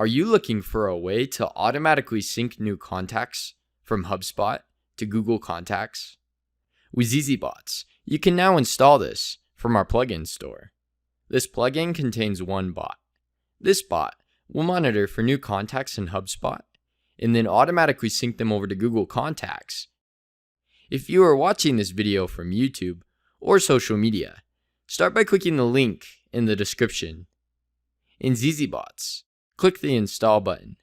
Are you looking for a way to automatically sync new contacts from HubSpot to Google Contacts? With ZZBots, you can now install this from our plugin store. This plugin contains one bot. This bot will monitor for new contacts in HubSpot and then automatically sync them over to Google Contacts. If you are watching this video from YouTube or social media, start by clicking the link in the description. In ZZBots, click the Install button.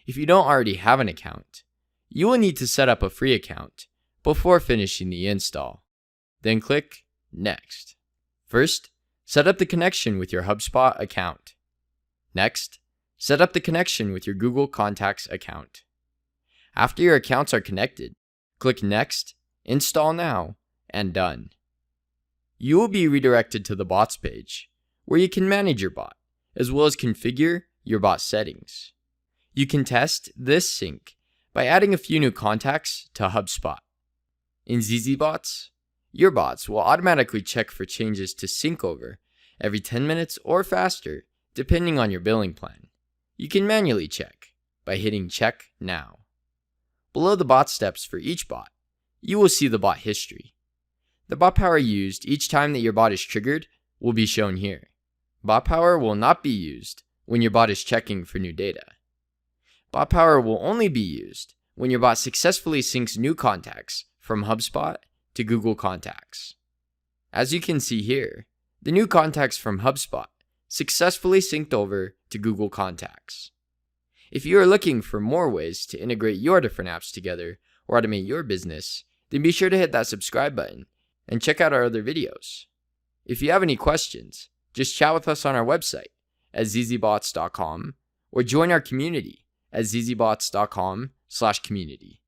If you don't already have an account, you will need to set up a free account before finishing the install. Then click Next. First, set up the connection with your HubSpot account. Next, set up the connection with your Google Contacts account. After your accounts are connected, click Next, Install Now, and Done. You will be redirected to the Bots page, where you can manage your bot, as well as configure your bot settings. You can test this sync by adding a few new contacts to HubSpot. In ZZBots, your bots will automatically check for changes to sync over every 10 minutes or faster, depending on your billing plan. You can manually check by hitting Check Now. Below the bot steps for each bot, you will see the bot history. The bot power used each time that your bot is triggered will be shown here. Bot power will not be used when your bot is checking for new data. Bot power will only be used when your bot successfully syncs new contacts from HubSpot to Google Contacts. As you can see here, the new contacts from HubSpot successfully synced over to Google Contacts. If you are looking for more ways to integrate your different apps together or automate your business, then be sure to hit that subscribe button and check out our other videos. If you have any questions, just chat with us on our website at zzbots.com or join our community at zzbots.com/community.